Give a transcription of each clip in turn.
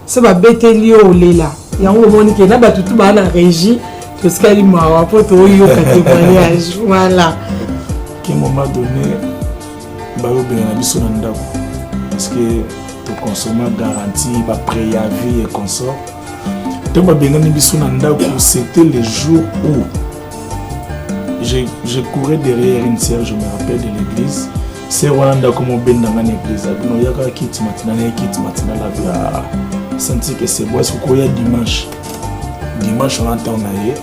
ça va bêter au là. Il y a un moment qui est là, tout va en régie. Parce qu'elle m'a rapporté au témoignage. Voilà. À un moment donné, parce que tu consommes garantie, préavis et consort. C'était le jour où je courais derrière une sœur, je me rappelle de l'église. C'est Rwanda comme on ben dans l'église. Il y a un kit matinal la senti que c'est bon. Est-ce qu'il y a dimanche? Dimanche, on entend naïe.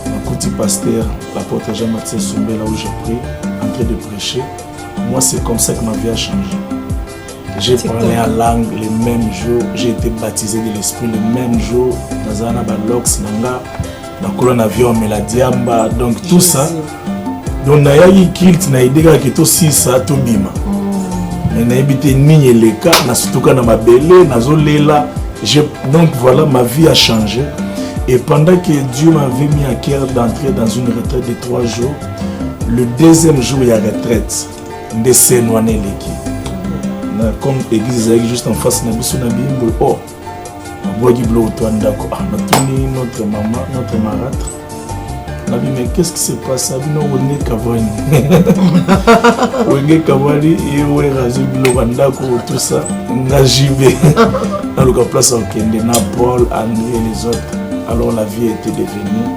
Un petit pasteur, l'apôtre Jean-Mathieu Soumbé, là où j'ai pris, en train de prêcher. Moi, c'est comme ça que ma vie a changé. J'ai parlé en langue le même jour, j'ai été baptisé de l'esprit le même jour. Dans un abalox, dans la colonne avion, mais la diamba, donc tout ça. Donc, il y a eu kilt, il y a eu des gens qui sont aussi ça, tout bima. Mais il y a eu des lignes, les cas, surtout quand on m'a belé, donc voilà, ma vie a changé. Et pendant que Dieu m'avait mis à cœur d'entrer dans une retraite de 3 jours, le deuxième jour, il y a retraite. De Sénouané l'équipe. Comme l'église est juste en face de Nabimbo, oh, notre maman, notre marâtre. Mais qu'est-ce qui se passe? Non, on est Kavani. On est Kavani et on est Razubilo, tout ça. On a JB. Dans le place au Kende, Paul, André et les autres. Alors la vie était devenue.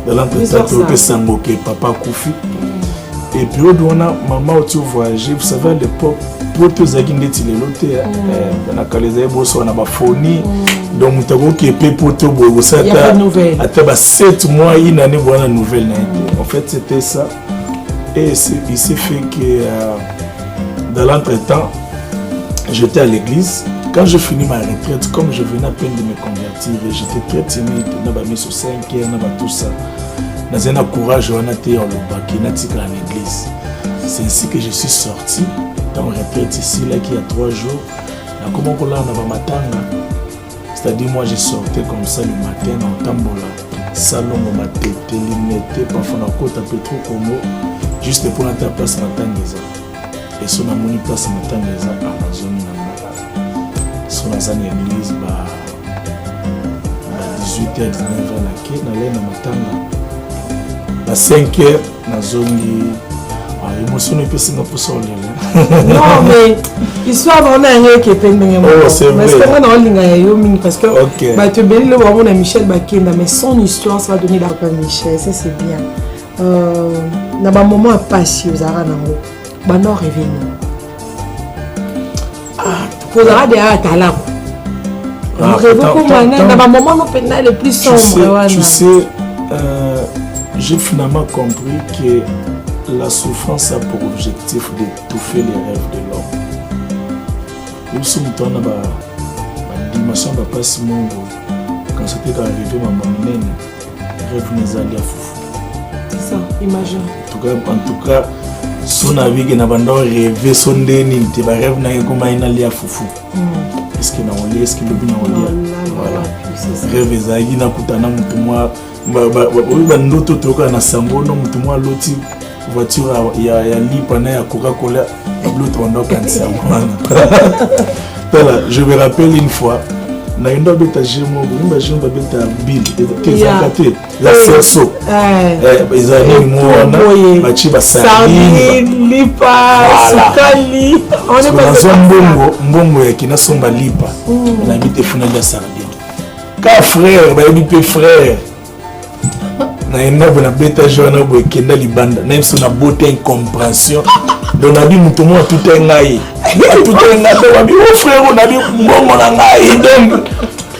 Dans l'entretien, on Sangoke, papa Koufi. Et puis, on a maman où tu voyages. Vous savez, à l'époque, pour tous les gens qui ont été lotés, on a calé on a phonie. Donc, on a qui pour tout le ça. Il y a des nouvelles. À 7 mois, il y a une nouvelle. En fait, c'était ça. Et il s'est fait que dans l'entretemps, j'étais à l'église. Quand je finis ma retraite, comme je venais à peine de me convertir, j'étais très timide. On a mis sur 5 heures, on a tout ça. Dans un courage, on a été en l'église. C'est ainsi que je suis sorti dans une retraite ici, là, qui a 3 jours. Comment on a matanga? C'est-à-dire, moi, je sortais comme ça le matin en tambola. Salon, on m'a tête, limité, parfois on a côte à Petro Congo, juste pour la place matangeza. Et si on a mis place matangeza, à la zone si on a une église, 18h, 19h, on a matanga. À 5h, na zongi. Émotion est possible pour ça. Non, mais l'histoire on a un qui est peine de c'est vrai. Parce que moi, on a parce que tu bénis le moment de Michel Bakenda, mais son histoire, ça va donner la part Michel, ça c'est bien. Dans un moment passé, aux Arabes, on a revenu. Pour Arabes, il y a un talent. Dans un moment, on peut le plus sombre. Tu sais, j'ai finalement compris que la souffrance a pour objectif d'étouffer les rêves de l'homme. Nous sommes dans la dimension de pas si monde. Quand c'était arrivé, ma mère, rêve nous allait à foufou. C'est ça, imagine. En tout cas, son avis que nous avons rêvé, son déni, tu vas rêver comment il allait à foufou. Est-ce qu'il y a un lit, est-ce qu'il y a un lit? Voilà. Rêve Zagi n'a coûté un moi. Ndoto toka na sango no mutu mwa loti voiture ya lipa na ya Coca-Cola l'autre on kanisa mwana. Voilà, je me rappelle une fois na ndo beta jemo ngomba jemo beta bill kezakate la serso ezali mwana bachi basali lipa sukali on est pas mbongo ya kinasomba lipa na bite funa ya sardine ka frère ba bite frère na ina na beta jona bo kenda libanda même si on a beauté incompréhension donc na bi mutu mo tout ngai tout ngai ba bi frère on a bi mbongo na ngai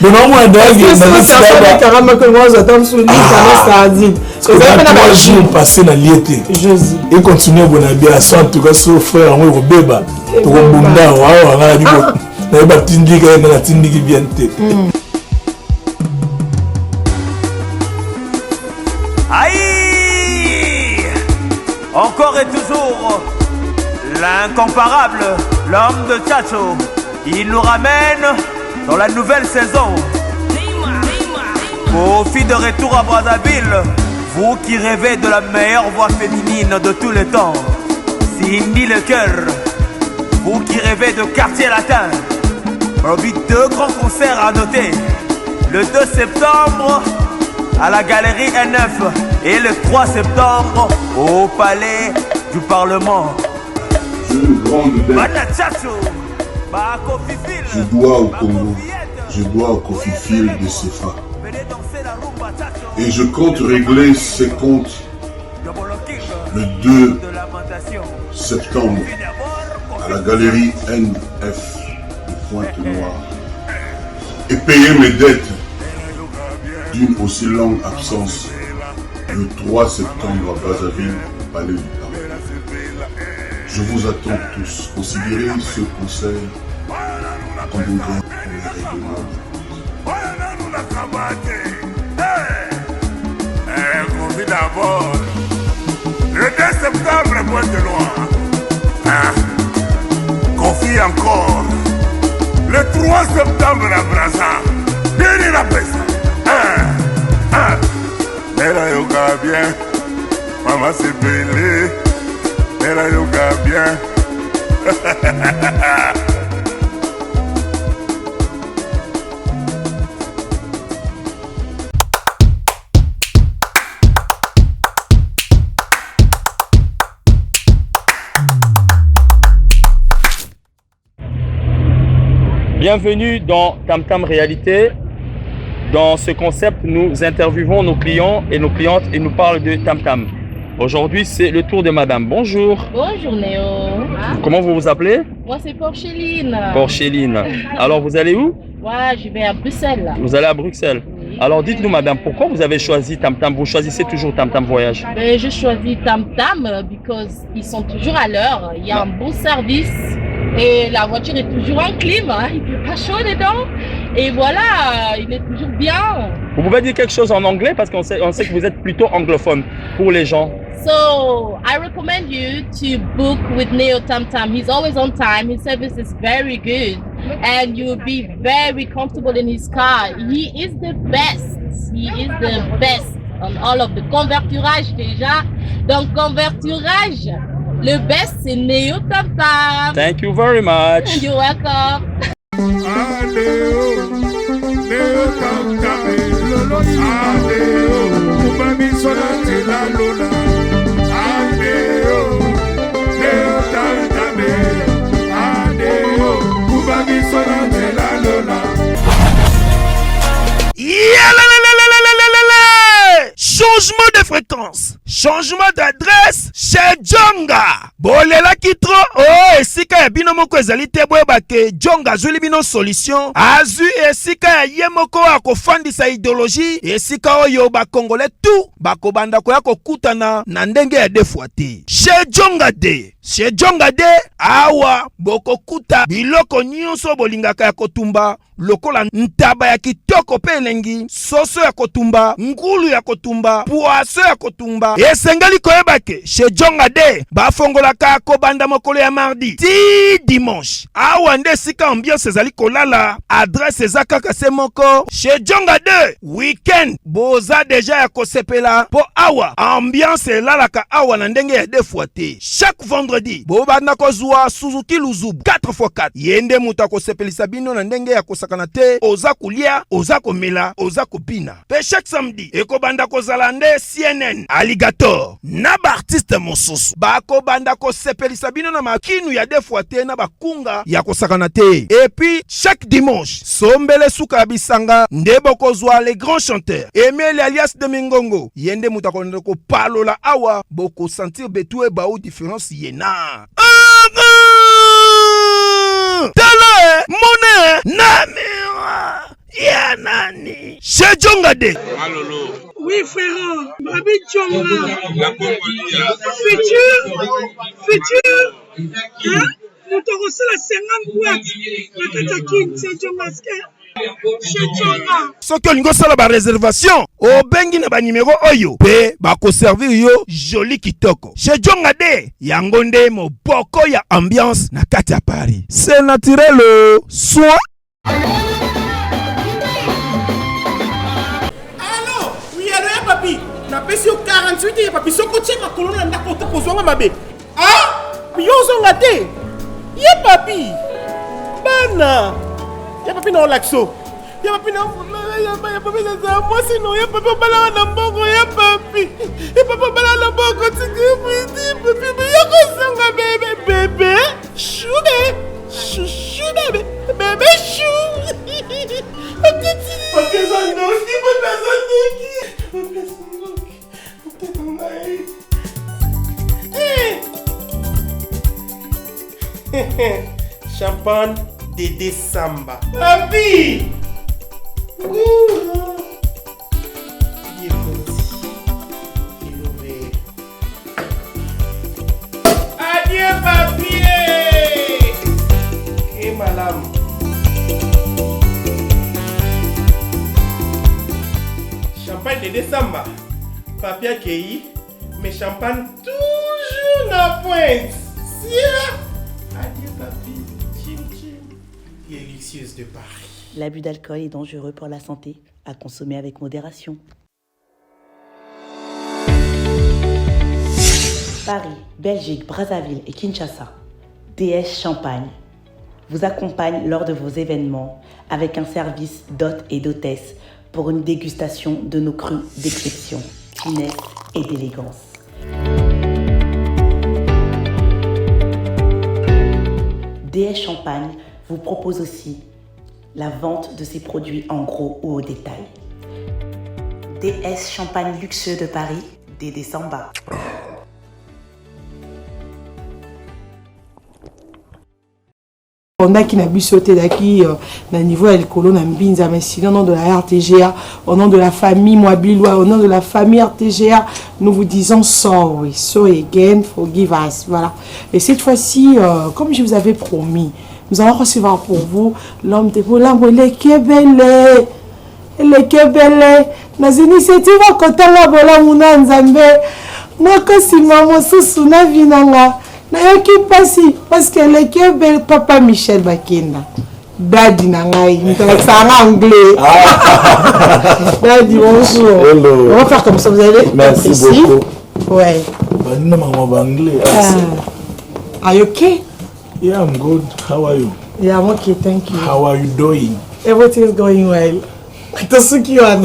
donc on moi dagi na ça carrément que moi j'attends sur lui ça sardine que ça fait na jour passé na liété Jésus et continuer bona bien à en tout cas so frère moi ko beba to ko bunda wa na bi na ba tindika na tindiki bien te. Aïe! Encore et toujours, l'incomparable, l'homme de Tchacho, il nous ramène dans la nouvelle saison. Profit de retour à Brazzaville, vous qui rêvez de la meilleure voix féminine de tous les temps, Cindy le cœur, vous qui rêvez de quartier latin, Aujourd'hui, 2 grands concerts à noter. Le 2 septembre à la Galerie N9 et le 3 septembre au Palais du Parlement. J'ai une grande dette. Je dois au Congo. Je dois au Kofi de Sefa. Et je compte régler ces comptes le 2 septembre à la Galerie NF de Pointe-Noire. Et payer mes dettes d'une aussi longue absence le 3 septembre à Brazzaville, Palais du Parlement. Je vous attends tous. Considérez ce concert comme un grand règlement. D'abord, le 2 septembre, Pointe-Noire. Confie encore. Le 3 septembre à Brazza. Bien la peste. Mela yoga bien. Maman s'est belée. Mela yoga bien. Bienvenue dans Tam Tam Réalité. Dans ce concept, nous interviewons nos clients et nos clientes et nous parlent de Tam Tam. Aujourd'hui, c'est le tour de madame. Bonjour. Bonjour Néo. Comment vous vous appelez? Moi, c'est Porcheline. Porcheline. Alors, vous allez où? Ouais, je vais à Bruxelles. Vous allez à Bruxelles. Oui. Alors, dites-nous madame, pourquoi vous avez choisi Tam Tam? Vous choisissez toujours Tam Tam Voyage? Je choisis Tam Tam parce qu'ils sont toujours à l'heure. Il y a un bon service. Et la voiture est toujours en clim, hein. Il ne fait pas chaud dedans. Et voilà, il est toujours bien. Vous pouvez dire quelque chose en anglais parce qu'on sait que vous êtes plutôt anglophone pour les gens. So, I recommend you to book with Neo Tam Tam. He's always on time. His service is very good. And you'll be very comfortable in his car. He is the best. He is the best on all of the converturage déjà. Donc, converturage. Le best, c'est Neo Tam Tam. Thank you very much. You're welcome. Changement de fréquence, changement d'adresse chez Djonga. Bolela kitro, oh esika ya bino moko ezali te boyeba ke Djonga azuli bino solution. Azui esika ya ye moko akofandisa idéologie, esika oyo bakongole tout bakobanda koya kokutana na ndenge ya defuate. Chez Djonga de, chez Djonga de awa bokokuta biloko nyonso bolingaka ya kotumba. Lokola ntaba ya kitoko pe elengi, soso ya kotumba, ngulu ya kotumba, poaso ya kotumba. Esengeli koyeba ke chez Djonga de bafongolaka kobanda mokolo ya mardi ti dimanche. Awa nde sika ambiance ezali kolala, adresse eza kaka se moko. Chez Djonga de weekend boza deja ya kosepela po awa ambiance elalaka awa na ndenge ya defuate. Chaque vendredi bobanda kozwa Suzuki Luzubu 4x4 yende muta kosepelisa bino na ndenge ya kosaka te oza kulia, oza komela, oza kopina. Pe chaque samedi ekobanda kozala nde CNN Alligator na ba artiste mosusu bakobanda kosepelisa bino na makinu ya defuate na bakunga ya kosakana te. Et puis chaque dimanche sombele suka ya bisanga nde bokozwa les grands chanteurs Emile alias de Mingongo yende muta konde ko palola awa boko sentir betue ba ou différence yena. Tala mone namira ya nani chez Djonga de. Malolo. Oui frère, Babi Djonga. La Congolia. Futur. Hein? Nous te reçons la 50 boîtes. La Katakin, c'est Djonga. Soki olingo sala ba réservation obengi na ba numéro oyo pe bako servir yo joli kitoko. Chez Djonga de yango nde moboko ya ambiance na kati ya Paris. C'est naturel soin. Allô, oui alors papi, na pesi yo 48 ya papi soko tshema kolona ndako to kozonga mabe. Ah? Yo zonga te. Ye papi. Bana. Ya papi na olaxo. Ya papi na papi na za moi sinon ya papi bala na mbongo ya papi. Ya papi bala na mbongo papi ya ko sanga bébé. Chou bébé. Bébé chou. Papi zandoki. Champagne Dédé Samba. Papi! Adieu papi! Et madame. Champagne Dédé Samba. Papi accueilli, mais champagne toujours la pointe. Adieu papi, délicieuse de Paris. L'abus d'alcool est dangereux pour la santé, à consommer avec modération. Paris, Belgique, Brazzaville et Kinshasa, DS Champagne vous accompagne lors de vos événements avec un service d'hôtes et d'hôtesses pour une dégustation de nos crus d'exception, finesse et d'élégance. DS Champagne vous propose aussi la vente de ses produits en gros ou au détail. DS Champagne luxueux de Paris, Dédé Samba. On a qui n'a bu sauté d'acquis au niveau de l'école, mais sinon au nom de la RTGA, au nom de la famille Moabilois, au nom de la famille RTGA, nous vous disons sorry, so again, forgive us. Voilà. Et cette fois-ci, comme je vous avais promis, nous allons recevoir pour vous l'homme de l'homme, le Kebele. Le Kebele. Dans une initiative à côté de la Bola Mouna Nzambe, moi, que si maman sous na vinanga. Nayoki pasi parce que le Kebele papa Michel Bakenda. Daddy nangai, c'est en anglais. Daddy, bonjour. Hello. On va faire comme ça, vous allez. Merci ici. beaucoup. Ouais. Anglais. Are you okay? Yeah, I'm good. How are you? Yeah, I'm okay, thank you. How are you doing? Everything is going well. Tout ce qui va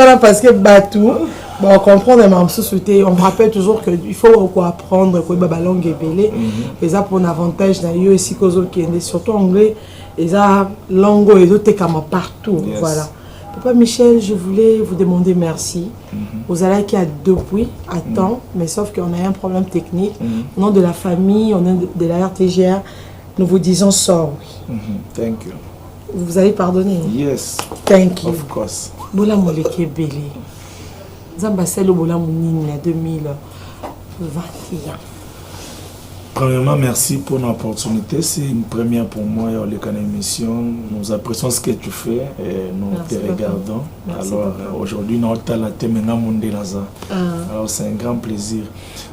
là parce que Batou, bon, on comprend les membres société, on me rappelle toujours qu'il faut quoi apprendre quoi la langue est belée. Et ça pour un avantage d'ailleurs ici qui est surtout anglais et ça langue et d'autres comme partout. Yes. Voilà. Papa Michel, je voulais vous demander merci. Vous allez qui a depuis à temps, mais sauf qu'on a un problème technique. Au nom de la famille, au nom de la RTGA, nous vous disons sorry. Thank you. Vous allez pardonner? Yes. Thank you. Of course. Bola Moleke Belé. Zamba Selo Bola Mounine 2021. Premièrement, merci pour l'opportunité. C'est une première pour moi dans l'émission. Nous apprécions ce que tu fais et nous te regardons. Alors aujourd'hui, nous avons la thème Alors c'est un grand plaisir.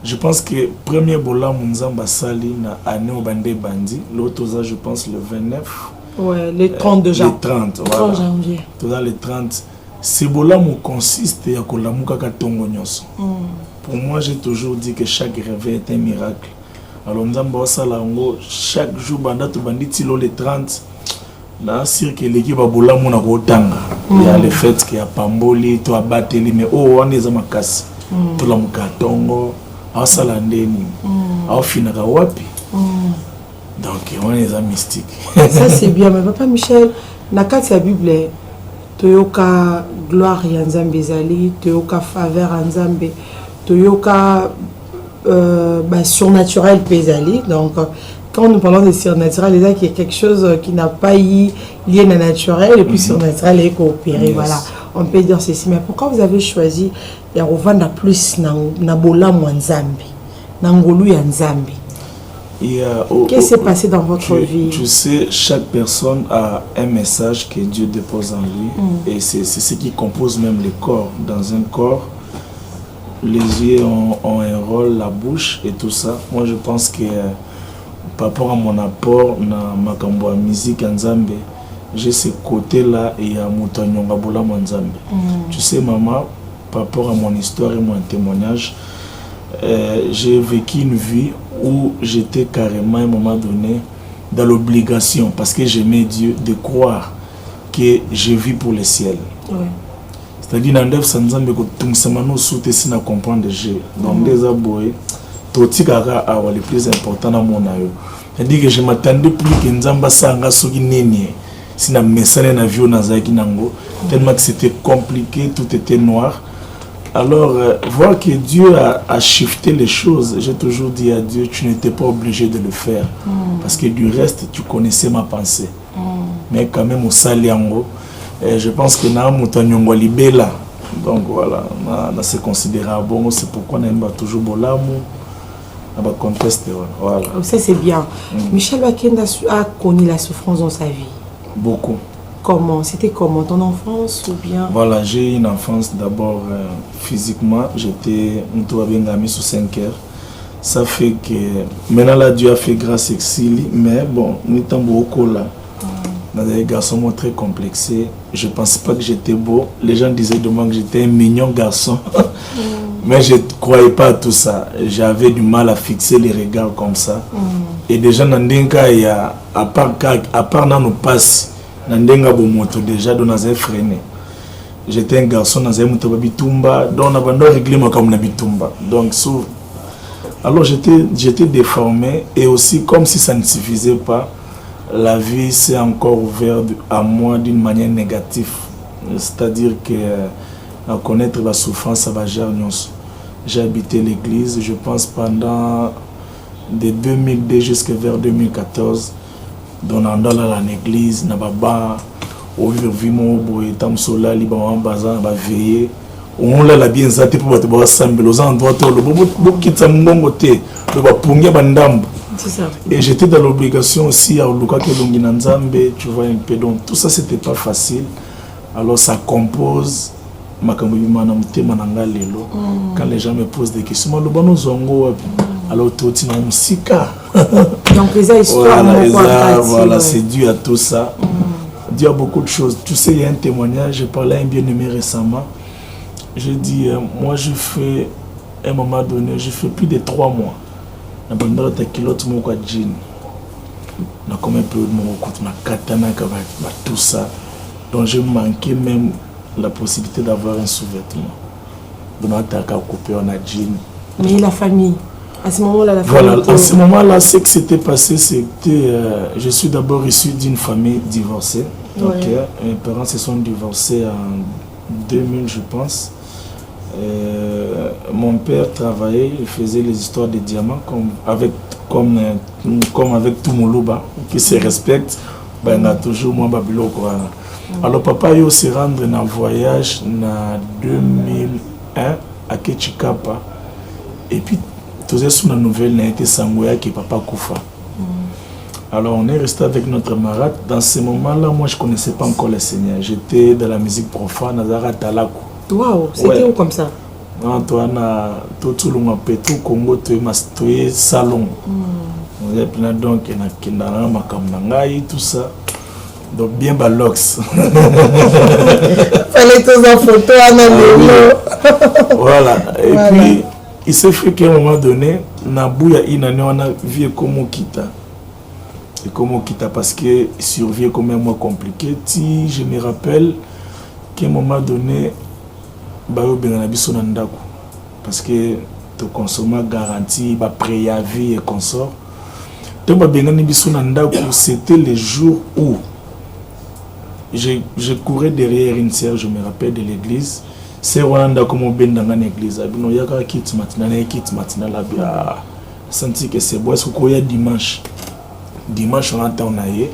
Je pense que premier Bola Mounzamba Sali na année au Bandé Bandi. L'autre, je pense, le 29. Ouais, les 30 de janvier. Les 30, voilà. 30 janvier. Tout dans les 30. Ce Bola Mou consiste à Kolamuka Katongo Nyonso. Pour moi, j'ai toujours dit que chaque réveil est un miracle. Alors, Nzamba Salango, chaque jour, Bandatu Banditi, les 30, là, c'est que l'équipe a Bola Mouna Gotanga. Il y a le fait qu'il y a Pamboli, toi Bateli, mais oh, on est à Makas. Tout le monde Katongo, à Salandeni, à Finaka Wapi. Donc, on est à mystique. Ça, c'est bien. Mais papa Michel, dans la Bible, Toyoka gloire Nzambe Zali, Toyoka faveur Nzambe, Toyoka surnaturel Pézali. Donc, quand nous parlons de surnaturel, il y a quelque chose qui n'a pas eu lien à naturel et puis surnaturel est coopéré. Yes. Voilà, on peut dire ceci. Mais pourquoi vous avez choisi de revendre plus Nabola Nzambe, Nangolu Nzambe? Qu'est-ce qui s'est passé dans votre vie? Tu sais, chaque personne a un message que Dieu dépose en lui. Et c'est ce qui compose même le corps. Dans un corps, les yeux ont un rôle, la bouche et tout ça. Moi, je pense que par rapport à mon apport dans ma musique Nzambe, j'ai ce côté-là et il y a Moutanyonga Bola Nzambe. Tu sais, maman, par rapport à mon histoire et mon témoignage, j'ai vécu une vie où j'étais carrément à un moment donné dans l'obligation, parce que j'aimais Dieu, de croire que je vis pour le ciel. Ouais. C'est-à-dire, dans le Sanzambe, tout ça, nous souhaitons si nous comprenons déjà. Dans des abois, tout ce qui est le plus important dans mon aïe. C'est-à-dire que je m'attendais plus que Nzamba Sanga Sogi Nénié. Si nous message na vie na Zaki Nango, tellement que c'était compliqué, tout était noir. Alors, voir que Dieu a shifté les choses, j'ai toujours dit à Dieu, tu n'étais pas obligé de le faire. Parce que du reste, tu connaissais ma pensée. Mais quand même, au Saliango, je pense que na Moutanyongo Libela. Donc voilà, on se considère bon, c'est pourquoi on aime toujours Bolamu. Conteste, voilà. Ça c'est bien. Michel Bakenda a connu la souffrance dans sa vie. Beaucoup. Comment? C'était comment? Ton enfance ou bien? Voilà, j'ai une enfance d'abord physiquement. J'étais un sous 5 heures. Ça fait que maintenant là, Dieu a fait grâce exil. Mais bon, nous sommes beaucoup là. Dans des garçons très complexés. Je ne pensais pas que j'étais beau. Les gens disaient de moi que j'étais un mignon garçon. Mais je ne croyais pas à tout ça. J'avais du mal à fixer les regards comme ça. Et déjà, à part dans nos passes, déjà dans un freiné. J'étais un garçon dans un motobabitumba, donc on a réglé comme un bitumba. Donc, alors j'étais déformé, et aussi comme si ça ne suffisait pas, la vie s'est encore ouverte à moi d'une manière négative. C'est-à-dire que à connaître la souffrance, ça va gérer. J'ai habité l'église, je pense, pendant de 2002 jusqu'à vers 2014. Dans l'église, on veillé. On l'a la bien zate pour te rassembler aux endroits et j'étais dans l'obligation aussi à Luka Kelonginanzambe, tu vois un peu. Donc tout ça c'était pas facile. Alors ça compose quand les gens me posent des questions, alors tout donc voilà, c'est dû à tout ça. Dieu a beaucoup de choses. Tu sais, il y a un témoignage, j'ai parlé à un bien-aimé récemment. J'ai dit, moi je fais, à un moment donné, je fais plus de 3 mois. Je tout ça. Donc je manquais même la possibilité d'avoir un sous-vêtement. Mais la famille, à ce moment-là, la famille. Voilà, était... à ce moment-là, ce qui s'était passé, c'était. Je suis d'abord issu d'une famille divorcée. Ouais. Okay. Mes parents se sont divorcés en 2000, je pense. Mon père travaillait, il faisait les histoires des diamants comme avec tout Moulouba, qui se respecte. Ben, on a toujours moins babilo. Alors papa il s'est rendu dans le voyage en 2001 à Ketchikapa et puis tout ça sur la nouvelle n'a été Sangoya qui papa Koufa. Alors on est resté avec notre camarade. Dans ce moment-là, moi je connaissais pas encore le Seigneur. J'étais dans la musique profane, Nazara Talaku. Waouh, c'était où comme ça? Non, toi na tout le monde Petro Congo, tu es salon. On est plein donc na kindana makamnangai tout ça. Donc bien balox. Fallait tous en photo à voilà. Et voilà. Puis il s'est fait qu'à un moment donné, Nabouya inane on a vu comment quitter. Et comment quitter parce que survie comme un mois compliqué. Si je me rappelle qu'à un moment donné, bayo benanabiso nandaku parce que tu consommes garantie, ba préavis et consort. Donc ba benanabiso nandaku c'était le jour où je courais derrière une sœur, je me rappelle de l'église. C'est Rwanda comme on ben dans l'église. Abino yaka kit matina la bia. Senti que c'est bois ko ya dimanche. Dimanche on entend naie.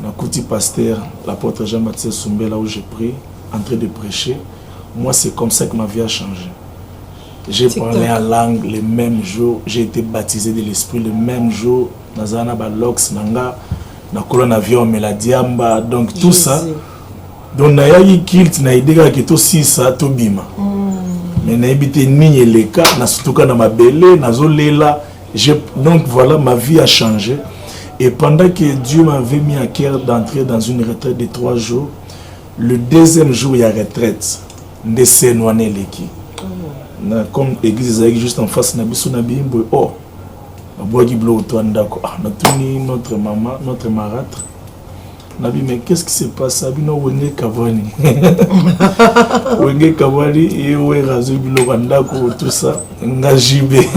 Na kuti pasteur, l'apôtre Jean-Baptiste Soumbé là où j'ai pris en train de prêcher. Moi c'est comme ça que ma vie a changé. J'ai parlé en langue le même jour, j'ai été baptisé de l'esprit le même jour. Nazana balox nanga. Na colonne avion mais la diamba donc tout ça donc na yaki kilt na ideka ki to sisa to bima mais na ebité ni les cas na surtout na mabele na zolela donc voilà ma vie a changé et pendant que Dieu m'avait mis à cœur d'entrer dans une retraite de 3 jours le deuxième jour il y a retraite de Senwane leki comme église juste en face na biso na bimbo oh Abogi Blo Toandako, notre maman, notre marâtre. Nabi, mais qu'est-ce qui se passe? Abino Wenge Kavani. Wenge Kavani et Owe Razo Bilo Wandako, tout ça. Ngajibé.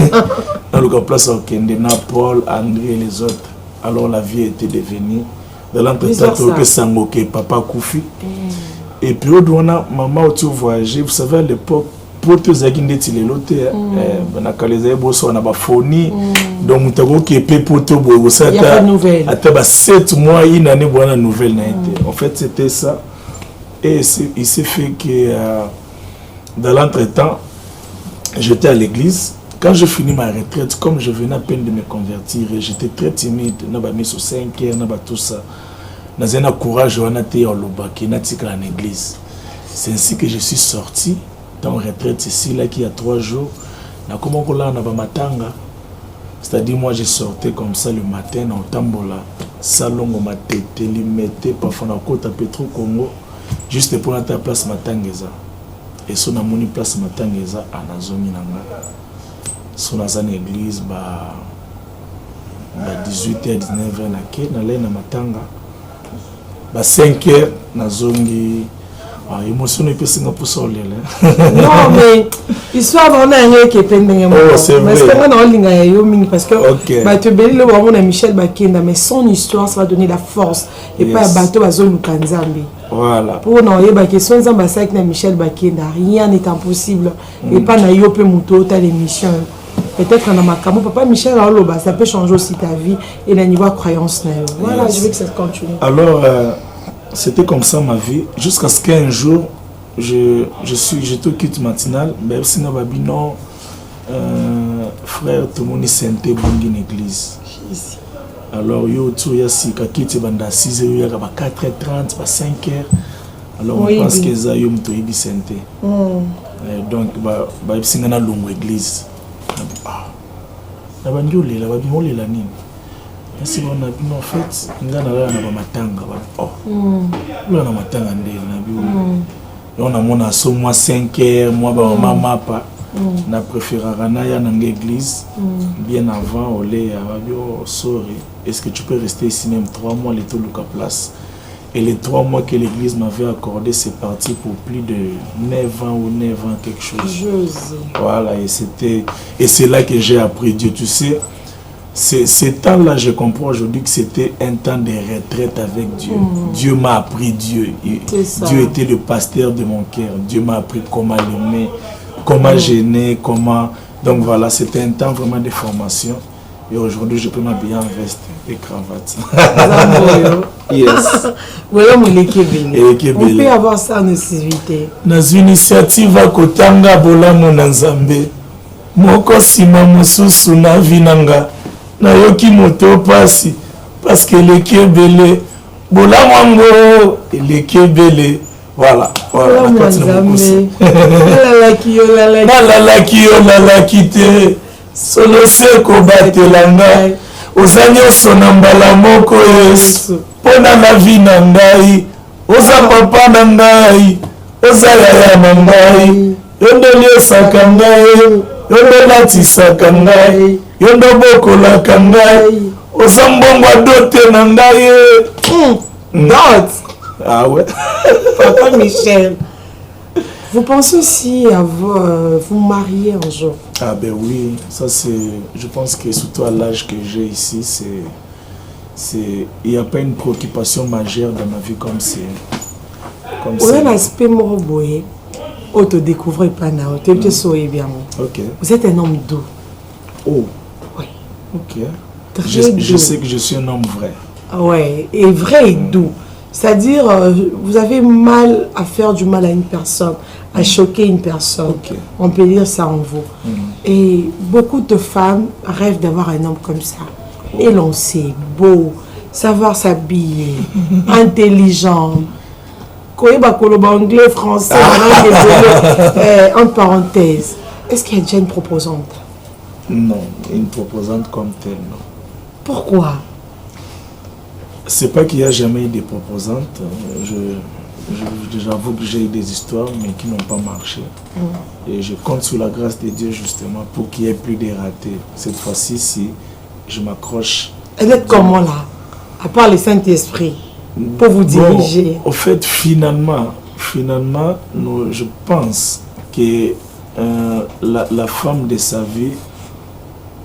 Dans le place au Kende, Paul, André et les autres. Alors la vie était devenue. Dans l'entretien, que Sangoke, Papa Koufi. Et puis, on a maman au voyagé. Vous savez, à l'époque, pour tous les gens qui ont été on a calé on a pas fourni donc on a qui est pour tout il y a pas de nouvelles à 7 mois une année bonne nouvelle en fait c'était ça et il s'est fait que dans l'entretemps j'étais à l'église quand je finis ma retraite comme je venais à peine de me convertir j'étais très timide n'a pas mis sur 5 heures n'a pas tout ça dans un courage on a été en lobaki n'a tika en église c'est ainsi que je suis sorti en retraite ici là qui a 3 jours na comment qu'on l'a na ba matanga c'est-à-dire moi je sortais comme ça le matin en tambola salon au matete limité parfois na côte à Petro Congo juste pour la place matangeza et son amoni place matangeza à nazomi nanga son azan église ba 18h 19h na ke na lena matanga ba 5h nazongi émotion est plus pour ça non mais histoire on a rien qui est plein de c'est vrai parce que bah tu belle le on a Michel Bakenda mais son histoire ça va donner la force et pas bateau bazo Lukanzambi voilà pour non y a question nzamba ça avec Michel Bakenda rien n'est impossible et pas na yo pe muto ta l'émission peut-être dans ma camo papa Michel Aloba ça peut changer aussi ta vie et le niveau de croyance voilà je veux que ça continue alors c'était comme ça ma vie jusqu'à ce qu'un jour je te quitte matinal mais aussi na babino frère tout le monde sentait bongi une église alors yo tout ya si ka quitte banda 6h ya ba 4h30 ba 5h alors on pense que ça yo mto ibi senté donc ba singa na longo église na banjole la babimole la nini. Si on a bien en fait, on a un matanga. On a un matanga on a mon asso, moi 5 heures, moi maman pas. On a préféré aller dans l'église bien avant, aller à sorry. Est-ce que tu peux rester ici même 3 mois, les tout le place? Et les 3 mois que l'église m'avait accordé, c'est parti pour plus de 9 ans ou 9 ans, quelque chose. Voilà, et c'est là que j'ai appris Dieu, tu sais. Ces temps-là, je comprends aujourd'hui que c'était un temps de retraite avec Dieu. Dieu m'a appris Dieu. Dieu était le pasteur de mon cœur. Dieu m'a appris comment l'aimer, comment gêner, comment... Donc voilà, c'était un temps vraiment de formation. Et aujourd'hui, je peux m'habiller en veste et cravate. Yes. On peut avoir ça en exclusivité. Dans une initiative à Kotanga Bolamo Nanzambe, Moko Sima Mosusu na Vinanga. Nayoki moto pasi parce que le kebele bolango le kebele voilà la kite solo seko batelanga ozanyo sonambala moko yesu pona la vie na ngai oza papa na ngai oza yaya na ngai yondoli osaka ngai yondola tisaka ngai yondo bokola kangai osambongwa dote na ngai dot ah ouais papa Michel vous pensez aussi à vous marier un jour? Ah ben oui, ça c'est, je pense que surtout à l'âge que j'ai ici, il n'y a pas une préoccupation majeure dans ma vie comme c'est. Comme ça. On a l'aspect moroboé, on te découvre pas na, on te soye bien. Ok. Vous êtes un homme doux. Oh. Oui. Ok. Je sais que je suis un homme vrai. Ouais, et vrai et doux. C'est-à-dire, vous avez mal à faire du mal à une personne, à choquer une personne. Okay. On peut dire ça en vous. Et beaucoup de femmes rêvent d'avoir un homme comme ça. Et l'on sait, beau, savoir s'habiller, intelligent. Anglais, français, en parenthèse. Est-ce qu'il y a déjà une proposante? Non, une proposante comme telle, non. Pourquoi? C'est pas qu'il n'y a jamais eu des proposantes. J'avoue que j'ai eu des histoires, mais qui n'ont pas marché. Et je compte sur la grâce de Dieu, justement, pour qu'il n'y ait plus de ratés. Cette fois-ci, je m'accroche. Elle est comment là? À part le Saint-Esprit, pour vous diriger. Bon, au fait, finalement, je pense que la femme de sa vie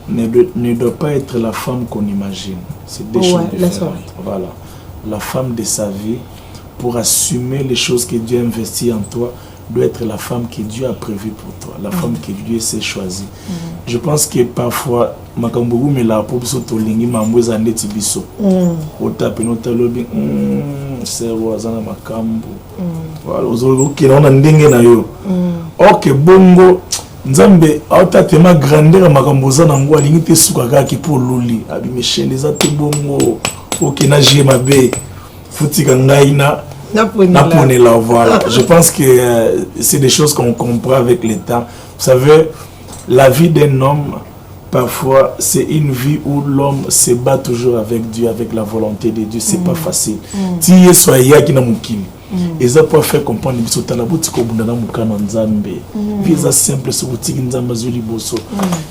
ne doit pas être la femme qu'on imagine. C'est des choses différentes. Voilà. La femme de sa vie, pour assumer les choses que Dieu a investies en toi, doit être la femme que Dieu a prévue pour toi, la femme que Dieu s'est choisie. Je pense que parfois, makambogu me la popso tolingi mamboza ndeti biso. Otape nota lobi c'est wazana makambo. Voilà, ozolo kelona ndenge na yo. OK bongo nzambe autatema grandeur makamboza na ngo alingi te suka kaki pour loli. Abi Michel eza te bongo. OK na jie mabe. Futika ngai na voilà. Je pense que c'est des choses qu'on comprend avec le temps. Vous savez, la vie d'un homme, parfois, c'est une vie où l'homme se bat toujours avec Dieu, avec la volonté de Dieu. C'est pas facile. Si il y a qui n'a mukini, et ça peut faire comprendre que tu as la boutique au bout d'un mukana nzambe. Visa simple ce boutique nzamba zuli bosso.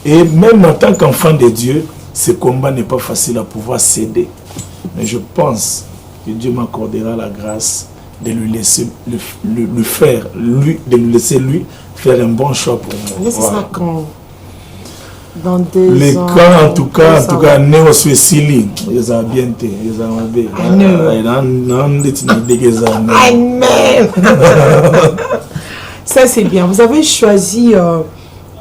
Et même en tant qu'enfant de Dieu, ce combat n'est pas facile à pouvoir céder. Mais je pense que Dieu m'accordera la grâce de lui laisser le faire, de lui laisser lui faire un bon choix pour moi. C'est ça quand dans 2 les ans. cas en tout cas, Néo Suécili, ils ont bien été, ils ont bien. Amen. Ça c'est bien. Vous avez choisi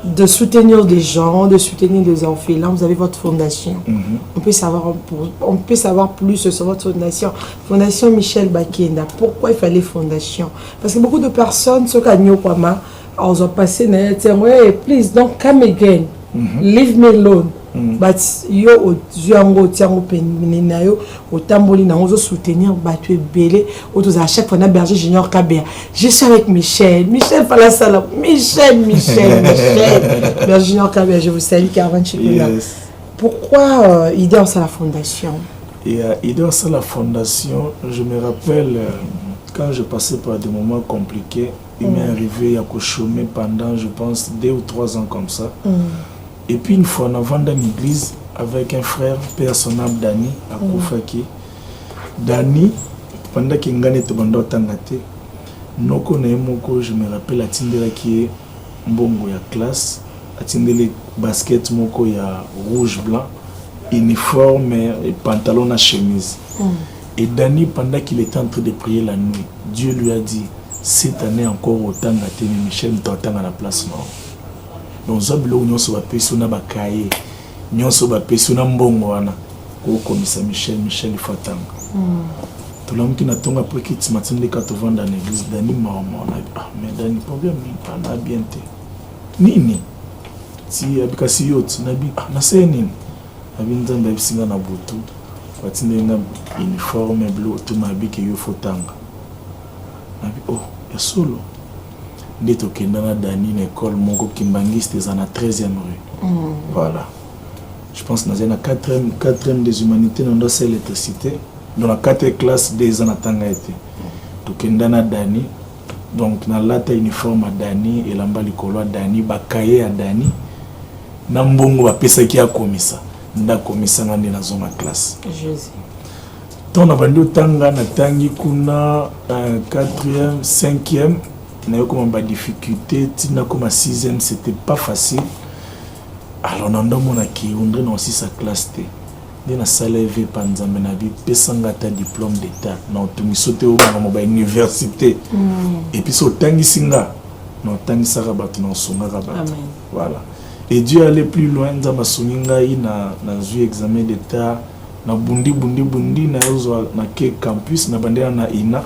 de soutenir des gens, de soutenir des orphelins. Vous avez votre fondation. On peut savoir plus sur votre fondation. Fondation Michel Bakenda. Pourquoi il fallait fondation? Parce que beaucoup de personnes, ceux qui ont passé, ouais, please don't come again. Leave me alone. But yo ozuango tiango penina yo otamboli na ozo soutenir battu belé autoza à chaque fois na berger junior Kabea. Je suis avec Michel Falasala, Michel berger junior Kabea, je vous salue Carvan Chikula. Pourquoi idée à la fondation? Et idée à la fondation, je me rappelle quand je passais par des moments compliqués, il m'est arrivé à chômer pendant je pense 2 ou 3 ans comme ça. Et puis une fois, on a vendu une église avec un frère personnel, Dani, à Koufaki. Dani, pendant qu'il gagne tout le monde tangate, noko na moko, je me rappelle, à Tindela qui est mbongo ya classe, à Tindela basket moko ya rouge blanc, uniforme et pantalon à chemise. Et Dani, pendant qu'il était en train de prier la nuit, Dieu lui a dit, cette année encore au tangate, Michel t'attend à la place nord. Donc zablo nyonso ba pesona ba kaye nyonso ba pesona mbongo wana ko komisa Michel Fatanga tulamuki na tonga après que tu m'attends de 80 dans l'église Dani maman mais Dani problème pas na bien te nini si abikasi yot na bi na se nini abinzamba bisinga na butu batinde nga uniforme bleu to na bi ke yo Fatanga na bi oh ya solo Neto Kendana Dani, une école Mongo Kimbangiste, dans la 13e rue. Voilà. Je pense que dans la 4e des humanités, dans la électricité, dans la 4e classe des ans à Tangaïté. Donc Kendana Dani, donc dans la uniforme à Dani, et l'amba likolo à Dani, bakaye à Dani, Nambongo va pesa qui a commis ça. Nda commis ça dans la zone à classe. Jésus. Donc on a vendu Tanga, na Tangi Kuna, 4e, 5e. N'a eu comme des difficultés, tina comme à 6e, c'était pas facile. Alors on a qui on a aussi sa classe T. Dans la salle EV panzambe na bi pesanga ta diplôme d'état. Na otumi sauté au ba université. Et puis so tangi singa. Na tangi sara batu na songa batu. Voilà. Et Dieu allait plus loin dans ma soninga na zu examen d'état na bundi na yozo na ke campus na bandera na ina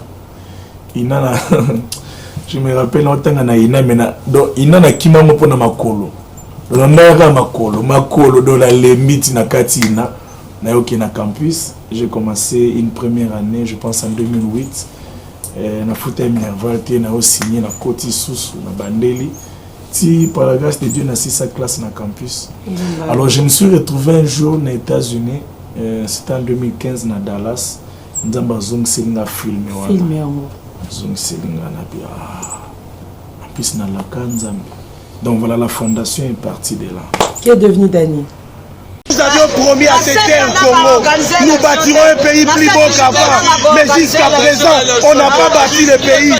na je me rappelle longtemps na ina mena donc ina na kimamo pona makolo makolo dans la limite na katina na yoki na campus. J'ai commencé une première année je pense en 2008 na futa Minerval te na signé na Koti Susu na Bandeli ti par la grâce de Dieu na sa classe na campus. Alors je me suis retrouvé un jour aux États-Unis, c'était en 2015 na Dallas, nzamba zong selinga filmé zong selinga na bia en plus na la kanzambe. Donc voilà, la fondation est partie de là. Qui est devenu Dani? avions promis à ces terres Congo, nous bâtirons un pays plus beau qu'avant. Mais jusqu'à présent, on n'a pas bâti le pays.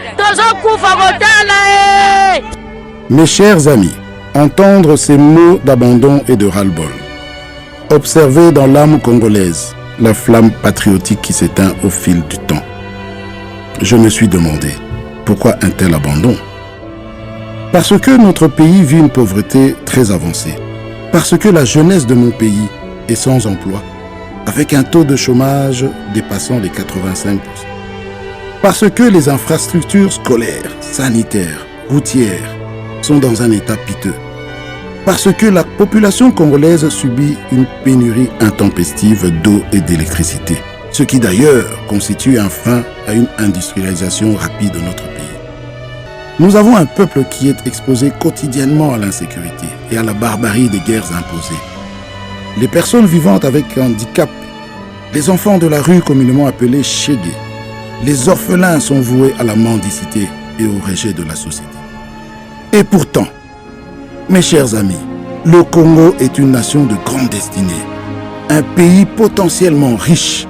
Mes chers amis, entendre ces mots d'abandon et de ras-le-bol, observer dans l'âme congolaise la flamme patriotique qui s'éteint au fil du temps. Je me suis demandé, pourquoi un tel abandon? Parce que notre pays vit une pauvreté très avancée. Parce que la jeunesse de mon pays est sans emploi, avec un taux de chômage dépassant les 85%. Parce que les infrastructures scolaires, sanitaires, routières sont dans un état piteux. Parce que la population congolaise subit une pénurie intempestive d'eau et d'électricité, ce qui d'ailleurs constitue un frein à une industrialisation rapide de notre pays. Nous avons un peuple qui est exposé quotidiennement à l'insécurité et à la barbarie des guerres imposées. Les personnes vivant avec handicap, les enfants de la rue communément appelés chégués, les orphelins sont voués à la mendicité et au rejet de la société. Et pourtant, mes chers amis, le Congo est une nation de grande destinée, un pays potentiellement riche,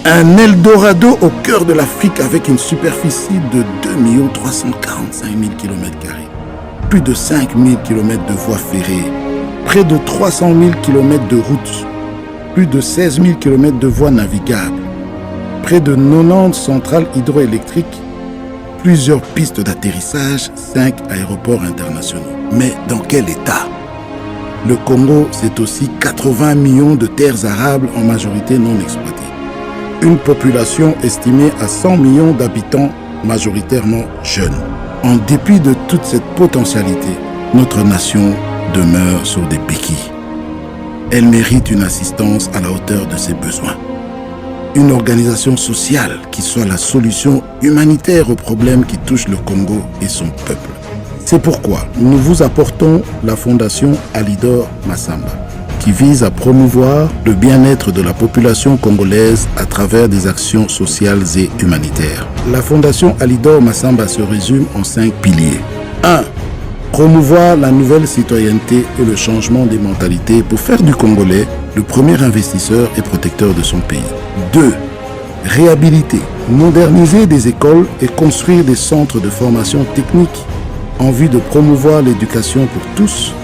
un Eldorado au cœur de l'Afrique avec une superficie de 2 345 000 km², plus de 5 000 km de voies ferrées, près de 300 000 km de routes, plus de 16 000 km de voies navigables, près de 90 centrales hydroélectriques, plusieurs pistes d'atterrissage, 5 aéroports internationaux. Mais dans quel état? Le Congo, c'est aussi 80 millions de terres arables en majorité non exploitées. Une population estimée à 100 millions d'habitants, majoritairement jeunes. En dépit de toute cette potentialité, notre nation demeure sur des béquilles. Elle mérite une assistance à la hauteur de ses besoins. Une organisation sociale qui soit la solution humanitaire aux problèmes qui touchent le Congo et son peuple. C'est pourquoi nous vous apportons la fondation Alidor Massamba, qui vise à promouvoir le bien-être de la population congolaise à travers des actions sociales et humanitaires. La fondation Alidor Massamba se résume en 5 piliers. 1. Promouvoir la nouvelle citoyenneté et le changement des mentalités pour faire du Congolais le premier investisseur et protecteur de son pays. 2. Réhabiliter, moderniser des écoles et construire des centres de formation technique en vue de promouvoir l'éducation pour tous,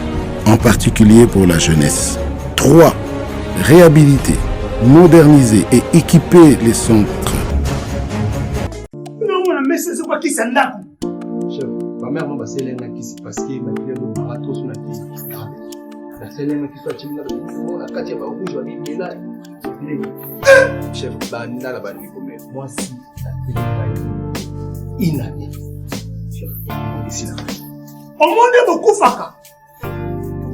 en particulier pour la jeunesse. 3. Réhabiliter, moderniser et équiper les centres. Chef, ma mère m'a passé l'un qui s'est passé, ma fille a marathon sur la télé. La scène qui soit timide, la quartier va rouge, va bien là. Chef, la bande moi si la télé inanée. Chef, ici là. Au monde beaucoup faka.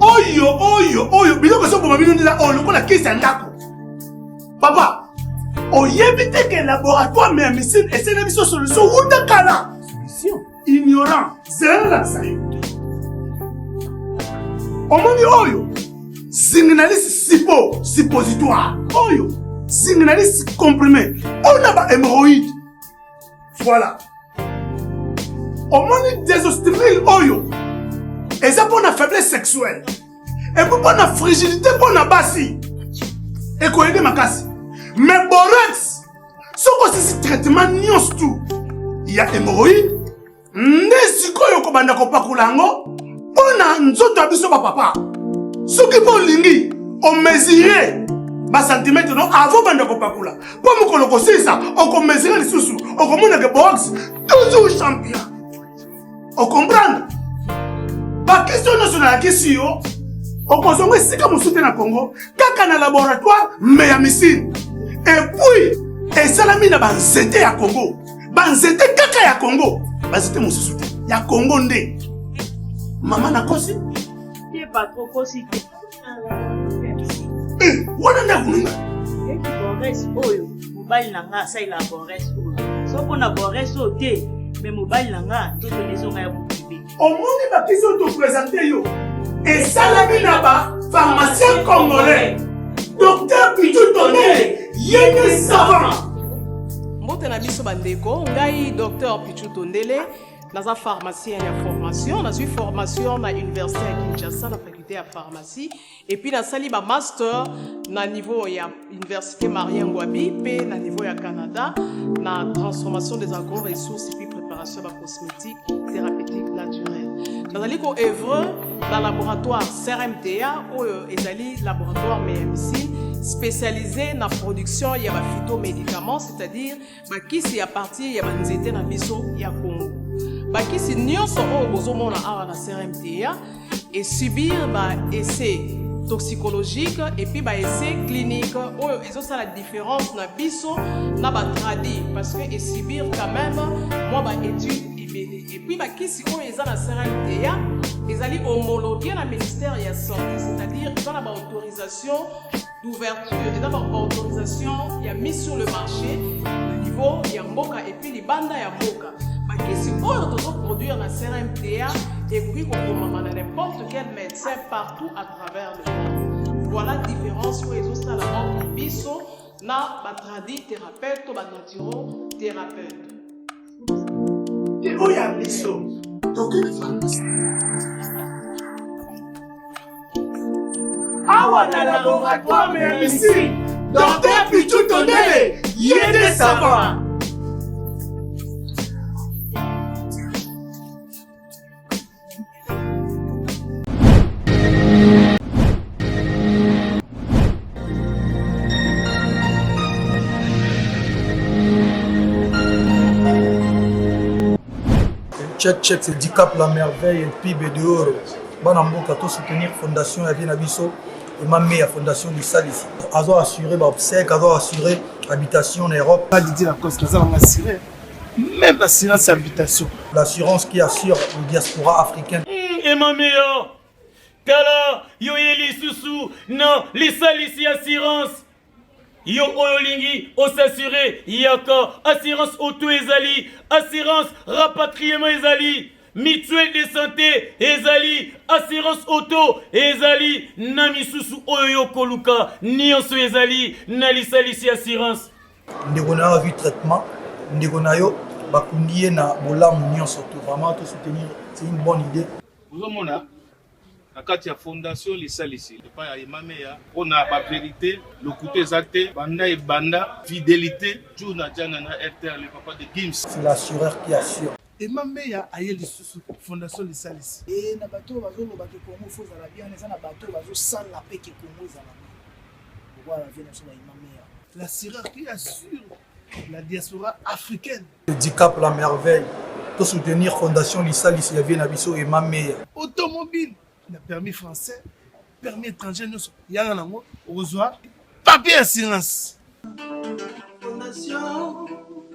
Oyo, biloko so pour mabino ndila o lokola kisa ndako. Papa, oyebite que laboratoire mais médecine et c'est une solution ou de kala. Solution ignorant, c'est la ça. Omoni oyo, signaliste suppositoire. Oyo, signaliste comprimé. On a ba hémorroïde. Voilà. Omoni désostérile oyo. Et ça pour la faiblesse sexuelle. Et pour la fragilité pour la bassi. Et qu'on aide ma casse. Mais borax, ce que c'est traitement nios tout. Il y a hémorroïde. Nesiko yoko banda ko pakulango. Pona nzoto abiso ba papa. Ce qui pour lingi, on mesurait ba centimètre non avant banda ko pakula. Pour me koloko ça, on ko mesurer les sous. On commande que box toujours champion. On comprend? La question nationale qui est on consomme si comme on soutient na Congo, kaka na laboratoire mais à missile. Et puis, et ça la mine banzete à Congo. Banzete kaka ya Congo. Banzete mon soutien. Ya Congo ndé. Maman na kosi? Qui est pas trop kosi. Wana na kununga. Et qui borès oyo. Mobile nanga ça il a borès oyo. So qu'on a borès oté, mais mobile nanga tout les gens ya au monde va qui sont présentés yo et ça la minaba pharmacien congolais docteur Pichu Tondele yéné savant mbote na biso bandeko ngai docteur Pichu Tondele Dans la pharmacie, il y a formation. Dans une formation, à l'université à Kinshasa, la faculté de pharmacie. Et puis, dans le master, dans le niveau, il y a l'université Marien Ngouabi, puis dans le niveau, il y a Canada, dans la transformation des agro-ressources et puis préparation de la cosmétique thérapeutique naturelle. Dans le œuvre, dans le laboratoire CRMTA, ou le laboratoire MMC, spécialisé dans la production de phytomédicaments, c'est-à-dire qui c'est à partir de nzete na biso ya Congo. Qui c'est nyonso o bozomona awa na CRMTA et subir essai toxicologique et puis essai clinique ou ça la différence na biso na tradi parce que et subir quand même moi étude et puis qui c'est o eza na CRMTA ils allaient homologuer la ministère de la santé, c'est-à-dire dans la autorisation d'ouverture et dans l'autorisation il y a mis sur le marché le niveau il y a mboka et puis les bandes il y a mboka qui si on doit produire la CRMTA et puis on peut n'importe quel médecin partout à travers le monde. Voilà la différence pour les autres la entre biso na batradi thérapeute ou naturo thérapeute. Et où y a biso donc awa na laboratoire mais ici docteur Pichou Tondele y est des savants. Check, c'est 10 cap la merveille et PIB de oro. Banamboka to soutenir fondation ya bien abiso et ma meilleure fondation du sal ici. Azo assurer obsèque, azo assurer habitation en Europe. Pas dit la cause qu'ils ont assuré. Même l'assurance habitation. L'assurance qui assure le diaspora africaine. Et ma meilleure Tala, yo yeli susu, non, les sal ici assurance. Yo oyolingi, o s'assurer, yaka, assurance auto ezali, assurance rapatriement ezali, mutuelle de santé ezali, assurance auto ezali, nami susu oyo koluka, nyonso ezali, nali salisi assurance. Ndeko na yo vu traitement, ndeko na yo bakundiye na bolamu nyonso to, vraiment to soutenir, c'est une bonne idée. Vous avez la fondation Lissalisi, le pas Mameya, on a la vérité, le côté exact, banda et banda, fidélité, tout n'a jamais été le papa de Gims. C'est l'assureur qui assure. Et Mameya a eu la fondation Lissalisi. Et na bateau bazo lo bateau Congo faut la bien, les na bateau bazo sans la paix que Congo za la. Voilà la vie nationale Mameya. L'assureur qui assure la diaspora africaine. Le 10 cap la merveille, pour soutenir fondation Lissalisi, ya bien abiso et Mameya. Automobile. Le permis français, permis étranger, nous sommes reçoit papier assurance. Fondation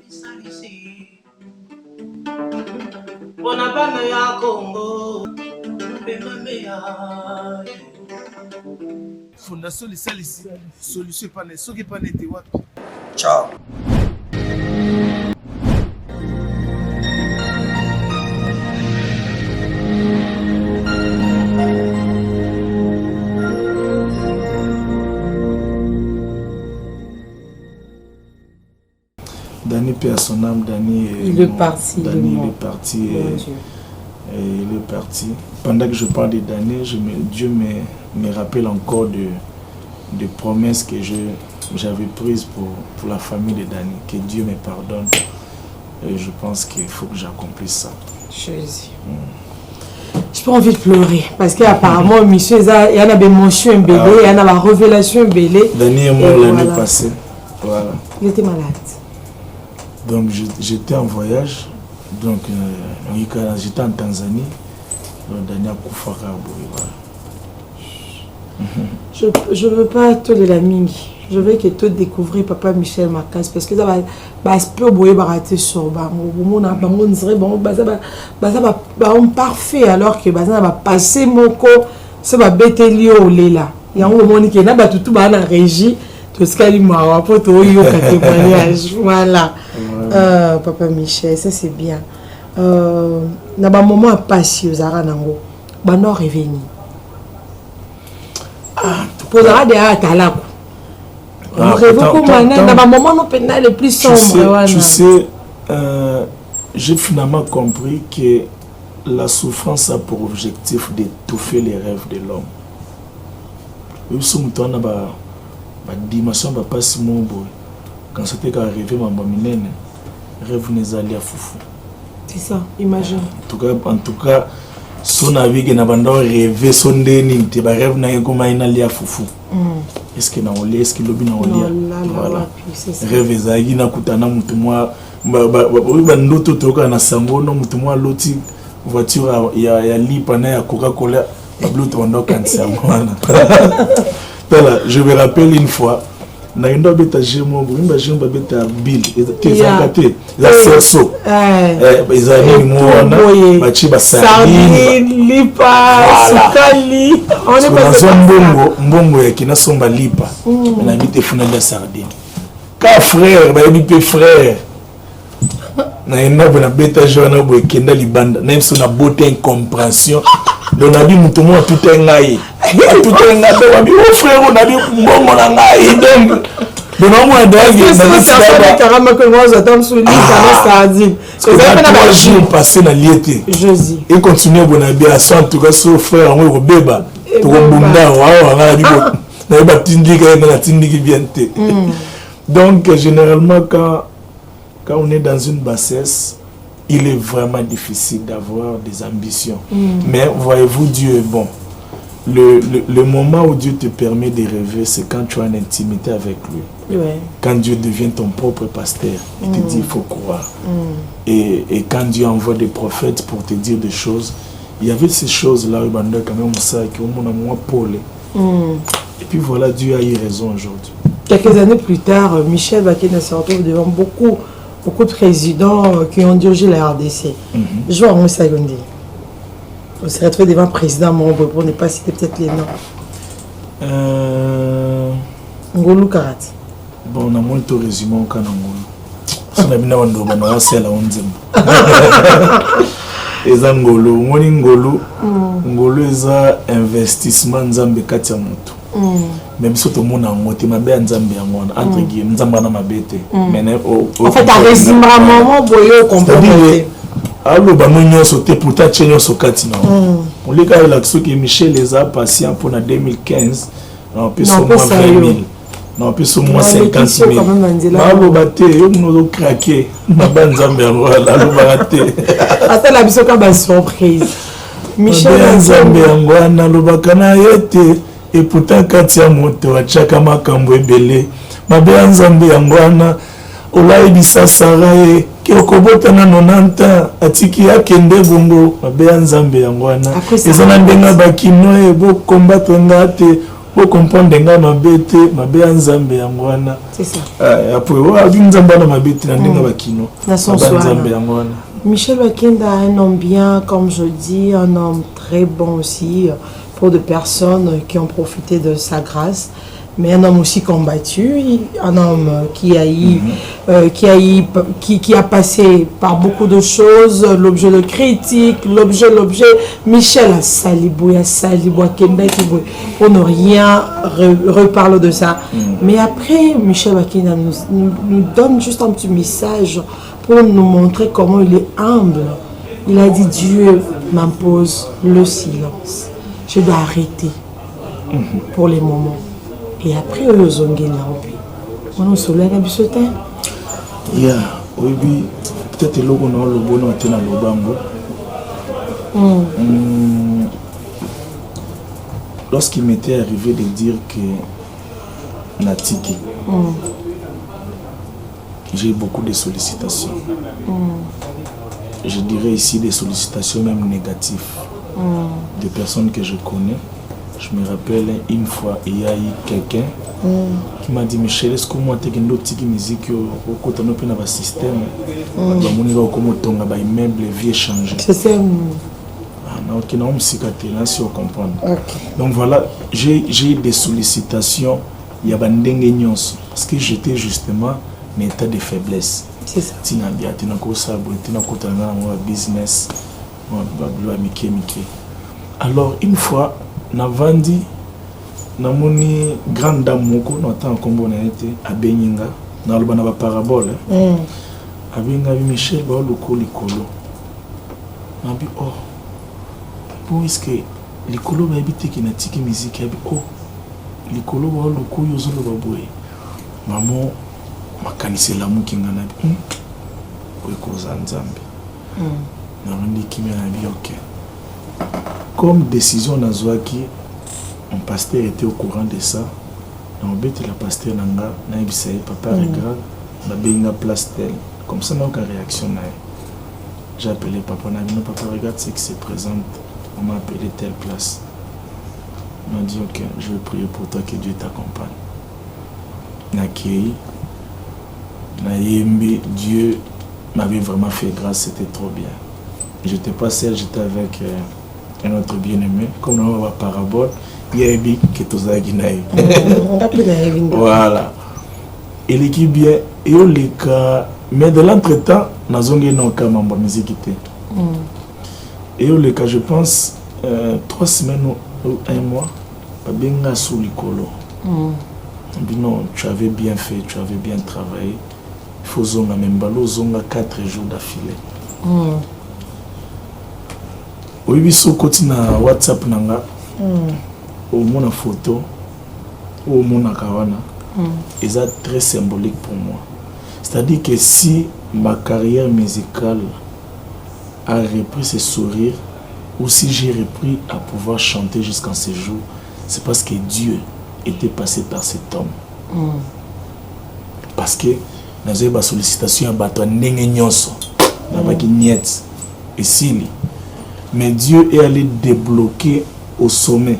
Lissalisi. On n'a pas meilleur Congo, mais meilleur. Fondation Lissalisi, solution pas ne, ce qui pas n'était what. Ciao. Dany paix à son âme, Dany il est parti. Dany il est parti. Il est parti. Pendant que je parle de Dany, Dieu me rappelle encore de promesses que j'avais prises pour la famille de Dany. Que Dieu me pardonne. Et je pense qu'il faut que j'accomplisse ça. Jésus. J'ai pas envie de pleurer parce qu'apparemment, monsieur, il y en a des émotions bébé, il y en a des révélations bébé. Dany est mort l'année passée. Voilà. Il était malade. Donc j'étais en voyage, donc j'étais en Tanzanie, donc Dany Koufaka. Je veux pas te de la mingi. Je veux que tu découvres Papa Michel Marcas parce que ça va peu boyer barater sur bango parfait alors que ça va passer mon corps ça va bêter lio là. Il y a un moment qui n'a pas tout dans la régie tout ce qu'il m'a rapporté au témoignage voilà. Papa Michel ça c'est bien. Na ba moment passé aux aranango bano revenu. Posera de atala. Tu sais, j'ai finalement compris que la souffrance a pour objectif d'étouffer les rêves de l'homme. Quand c'était arrivé, rêve n'est allé à foufou. C'est ça, imagine. En tout cas, son avis que n'a pas rêvé, son déni, tu vas rêver n'a pas allé à foufou. Est-ce que n'a olé, est-ce que l'obi n'a olé? Voilà. Rêve zagi n'a coutana mutumwa, bandoto toka na sango no mutumwa loti voiture ya lipa na ya Coca-Cola, bluto ndo kansa mwana. Voilà, je me rappelle une fois. Na indo beta jemo bimba jemba beta bill kezakate za serso ezali muona bachi basali lipa sukali on est pas mbongo ya kina somba lipa na bite funa la sardine ka frère ba bipe frère na indo bona beta jona bo kenda libanda na imso na beauté incompréhension donc na bi mutumo tout ngai tout ngai ba bi o frère on a bi mbongo na ngai donc de non moi d'ailleurs ça carrément que moi j'attends sur lit ça sardine c'est ça na jour passé na liété Josi et continuer bonabi à son en tout cas son frère on robeba to bunda wa na bi na ba tindika na tindiki bien té donc généralement quand on est dans une bassesse, il est vraiment difficile d'avoir des ambitions. Mais voyez-vous, Dieu est bon. Le moment où Dieu te permet de rêver, c'est quand tu as une intimité avec lui. Ouais. Quand Dieu devient ton propre pasteur, il te dit il faut croire. Et quand Dieu envoie des prophètes pour te dire des choses, il y avait ces choses-là, quand même, ça, qui ont moins Paul. Et puis voilà, Dieu a eu raison aujourd'hui. Quelques années plus tard, Michel Bakina se retrouve devant beaucoup de présidents qui ont dirigé la RDC. Je vois un Sagondi. On se retrouve devant un président membre pour ne pas citer peut-être les noms. Ngolo Karat. Bon, on a moins de résumé au Ngolo. On a bien on a celle on dit. Eza Ngolo, ngoni Ngolo. Ngolo eza investissement nzambe kati ya mutu. Même si tout le monde a monté ma belle nzambe ya mwana entre guillemets nzamba na mabete. Mais en fait ta résumé maman boyo comprendre. Alors bah nous sauté pour ta chaîne sur Katina. On les gars là ceux qui Michel les a patient pour la 2015. Non plus au moins 20 000. Non plus au moins 50 000. Alors baté nous craquer. Ma banzambe voilà alors baté. Attends la biso ka ba surprise. Michel nzambe ngwana lobakana yete. Et pourtant quand ya moto achaka makambo ebele. Mabe nzambe ngwana olai bisasarae Kiokobotana 90 atiki akende bongo mabe nzambe yangwana ezana ndenga bakino e bo combattre ngate bo comprendre nga mabete mabe nzambe yangwana c'est ça après wa nzamba na mabete na ndenga bakino nzambe yangwana. Michel Bakenda, un homme bien, comme je dis, un homme très bon aussi pour des personnes qui ont profité de sa grâce. Mais un homme aussi combattu, un homme qui a passé par beaucoup de choses, l'objet de critique, l'objet, Michel a saliboué, on ne rien reparle de ça. Mais après, Michel Bakina nous donne juste un petit message pour nous montrer comment il est humble. Il a dit, Dieu m'impose le silence. Je dois arrêter pour les moments. Et après, on a soleil à bisotin. Yeah, oui, peut-être que l'on a le bon à tenir le bango. Lorsqu'il m'était arrivé de dire que Natiki, j'ai eu beaucoup de sollicitations. Je dirais ici des sollicitations même négatives de personnes que je connais. Je me rappelle une fois, il y a eu quelqu'un qui m'a dit Michel, est-ce que moi, tu as une autre musique au côté de notre système? On va immeuble, vie échanger. C'est ça. Donc voilà, j'ai eu des sollicitations. Il y a des parce que j'étais justement en état de faiblesse. C'est ça. Business. Alors, une fois, na vandi na moni grande dame moko na temps kombo na été à Beninga na loba na ba parabole abenga Michel ba loko likolo nabi oh bon est-ce que likolo ba habite ki na tiki musique abi oh likolo ba loko yozo lo ba boye maman makanisi la muki ngana bi ko koza nzambe na ndi kimi na bi ok comme décision nazwaki mon pasteur était au courant de ça on bête la pasteur nanga na ibisaye papa regarde na benga place telle comme ça n'a aucune réaction. J'ai appelé papa, on a dit non, papa, regarde ce qui se présente. On m'a appelé telle place. On m'a dit ok, je vais prier pour toi, que Dieu t'accompagne. Nakei, Naïmbi, Dieu m'avait vraiment fait grâce, c'était trop bien. J'étais pas seul, j'étais avec un autre bien-aimé. Comme on va parabole, il y a un bic qui est aux Aguinaï. Voilà. Et l'équipe bien, et on les cas. Mais de l'entretemps, nous avons eu musique. Et au cas, je pense, 3 semaines ou 1 mois, nous avons sous l'écolo. Non, tu avais bien fait, tu avais bien travaillé. Il faut zonga même balo, zonga 4 jours d'affilée. Oui, sur côté na WhatsApp nanga, au mon photo, au mon akawana, et ça très symbolique pour moi. C'est-à-dire que si ma carrière musicale a repris ses sourires, ou si j'ai repris à pouvoir chanter jusqu'à ce jour, c'est parce que Dieu était passé par cet homme. Parce que nous avons une sollicitation à battre et Sili. Mais Dieu est allé débloquer au sommet.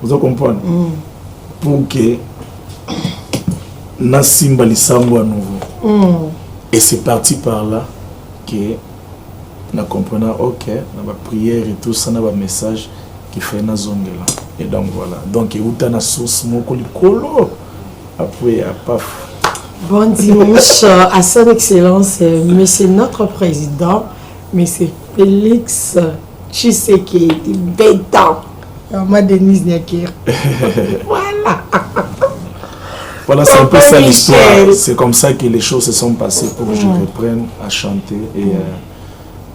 Vous comprenez? Pour que Nassimba Lissango à nouveau. Et c'est parti par là que nous comprenons, ok, dans la prière et tout ça, dans le message qui fait na zongue là. Et donc voilà. Donc il y a une source colo. Après, paf. Bon dimanche à son excellence, monsieur notre président, monsieur Félix Tshisekedi Bétan. Ma Denise Nyakir. Voilà. Voilà, c'est un peu ça l'histoire. C'est comme ça que les choses se sont passées pour que je reprenne à chanter. Et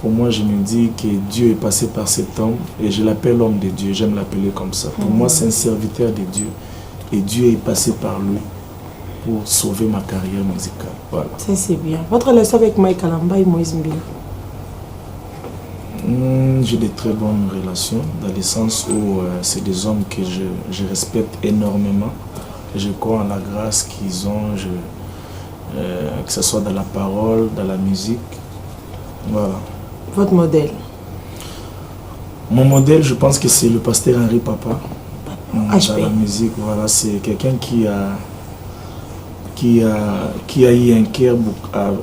pour moi, je me dis que Dieu est passé par cet homme et je l'appelle l'homme de Dieu. J'aime l'appeler comme ça. Pour moi, c'est un serviteur de Dieu. Et Dieu est passé par lui pour sauver ma carrière musicale. Voilà. Ça, c'est bien. Votre leçon avec Mike Alamba et Moïse Mbila? J'ai de très bonnes relations, dans le sens où c'est des hommes que je respecte énormément. Je crois en la grâce qu'ils ont, que ce soit dans la parole, dans la musique. Voilà. Votre modèle? Mon modèle, je pense que c'est le pasteur Henri Papa. Dans la musique, voilà, c'est quelqu'un qui a eu un cœur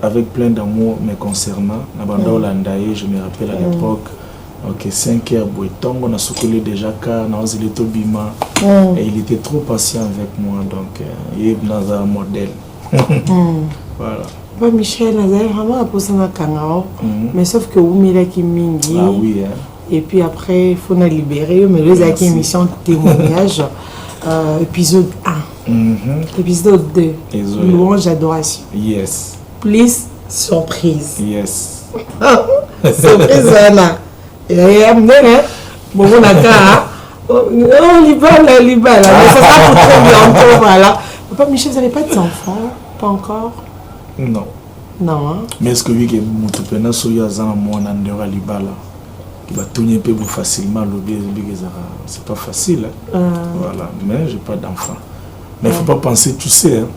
avec plein d'amour me concernant. Nabanda Olandaye, je me rappelle à l'époque. Ok, 5 heures, on a soufflé déjà car et il était trop patient avec moi, donc il est dans un modèle. Voilà. Bah, Michel, vraiment posé un kanao, mais sauf que vous m'avez qui mingi. Ah oui, hein. Et puis après, il faut nous libérer, mais les acquis émission témoignage, épisode 1, épisode 2, louange adoration. Yes. Plus surprise. Yes. Surprise, là. Et amener, bon, on a qu'à. Oh, Libala, mais ça sera pour très bientôt, voilà. Papa Michel, vous n'avez pas d'enfants? Pas encore? Non. Non, hein? Mais est-ce que vous avez un Libala qui va tourner un peu facilement, c'est pas facile. Hein? Voilà, mais j'ai pas d'enfant. Mais il ne faut pas penser, tu sais, hein,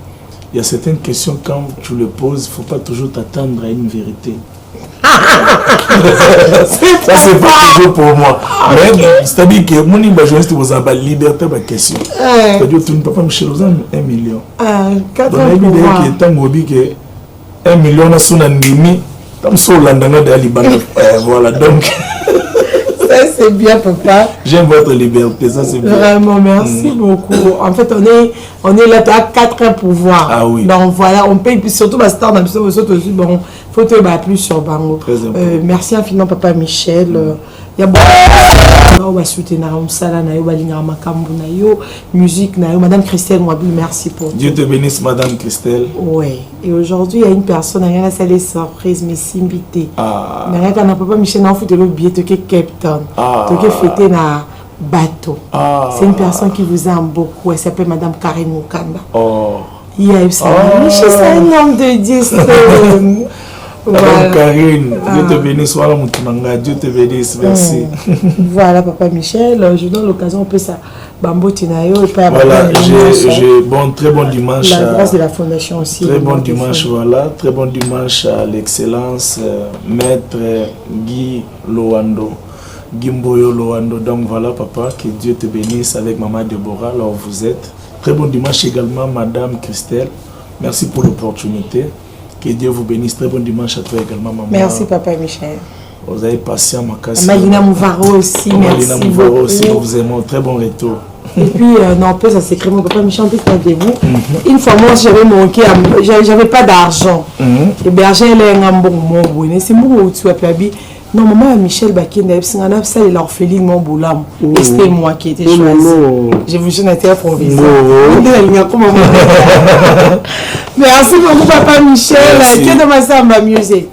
il y a certaines questions, quand tu le poses, il ne faut pas toujours t'attendre à une vérité. Ça c'est pas toujours pour moi. C'est-à-dire que mon journaliste vous a la liberté de question. C'est-à-dire que papa Michel vous a 1 million. Donc il y a 1 million na suna ndimi tam so landanga de Alibaba. Voilà donc. Ça c'est bien papa. J'aime votre liberté, ça c'est bien. Vraiment merci beaucoup. En fait on est là à 4 pouvoirs. Ah oui. Donc voilà, on paye surtout ma star dans le aussi bon. Faut te battre plus sur Bango. Merci infiniment papa Michel. Il y a beaucoup nanga ba soutenir musala na yo balinga makambu na yo musique na yo madame Christelle Mwabi merci pour Dieu te bénisse madame Christelle. Ouais, et aujourd'hui il y a une personne qui a salé surprise mais simbité. Mais rien qu'on a papa Michel n'a foutu le billet de Cape Town. De fêter na bateau. C'est une personne qui vous aime beaucoup, elle s'appelle madame Karine Mukanda. Il y a eu ça. Michel c'est un homme de Dieu. Voilà. Karine, Dieu te bénisse, voilà mon tunanga, Dieu te bénisse, merci. Voilà papa Michel, je donne l'occasion un peu ça. Bambo Tinayo et pas. Voilà, j'ai très bon dimanche. La grâce de la fondation aussi. Très bon dimanche, voilà, très bon dimanche à l'excellence, maître Guy Loando, Gimboyo Loando. Donc voilà papa, que Dieu te bénisse avec maman Déborah, là où vous êtes. Très bon dimanche également madame Christelle, merci pour l'opportunité. Que Dieu vous bénisse. Très bon dimanche à toi également, maman. Merci, papa Michel. Vous avez passé à ma casse. Malina Mouvaro aussi, merci beaucoup. Aussi, nous vous aimons. Très bon retour. Et puis, non, peu, ça s'écrit, mon papa Michel, on peut faire des bouts. Une fois, moi, j'avais manqué, j'avais pas d'argent. Et bien, j'ai un bon mot, c'est moi où tu as pu. Non, maman Michel Bakine, c'est l'orpheline, mon boulam. Et c'était moi qui étais choisi. Je vous jure, j'étais improvisé. Merci beaucoup, papa Michel. Que de ma samba music.